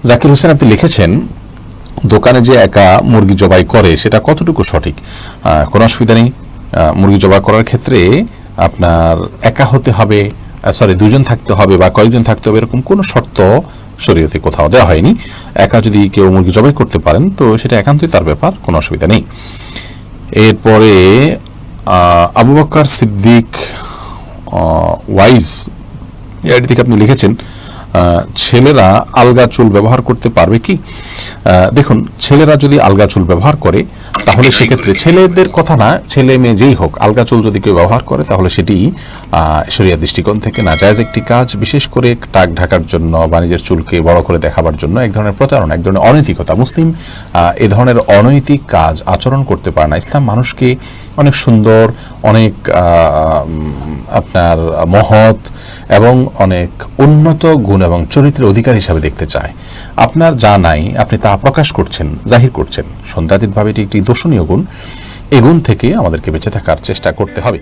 জাকির হোসেন আপনি লিখেছেন, দোকানে যে একা মুরগি জবাই করে সেটা কতটুকু সঠিক? কোনো অসুবিধা নেই। মুরগি জবাই করার ক্ষেত্রে আপনার একা হতে হবে, দুজন থাকতে হবে বা কয়েকজন থাকতে হবে, এরকম কোনো শর্ত শরীয়তে কোথাও দেওয়া হয়নি। একা যদি কেউ মুরগি জবাই করতে পারেন তো সেটা একান্তই তার ব্যাপার, কোনো অসুবিধা নেই। এরপরে আবু বকর সিদ্দিক ওয়াইজ এর দিকে আপনি লিখেছেন, ছেলেরা আলগা চুল ব্যবহার করতে পারবে কি? দেখুন, ছেলেরা যদি আলগা চুল ব্যবহার করে তাহলে সেক্ষেত্রে, ছেলেদের কথা না, ছেলে মেয়ে যেই হোক, আলগা চুল যদি কেউ ব্যবহার করে তাহলে সেটি শরিয়ার দৃষ্টিকোণ থেকে নাজায়েজ একটি কাজ। বিশেষ করে টাক ঢাকার জন্য বা নিজের চুলকে বড় করে দেখাবার জন্য এক ধরনের প্রতারণা, এক ধরনের অনৈতিকতা। মুসলিম এ ধরনের অনৈতিক কাজ আচরণ করতে পারে না। ইসলাম মানুষকে অনেক সুন্দর, অনেক আপনার মহৎ এবং অনেক উন্নত গুণ এবং চরিত্রের অধিকার হিসাবে দেখতে চায়। আপনার যা নাই আপনি তা প্রকাশ করছেন, জাহির করছেন, সন্দেহাতীতভাবে এটি একটি দোষণীয় গুণ। এ গুণ থেকে আমাদেরকে বেঁচে থাকার চেষ্টা করতে হবে।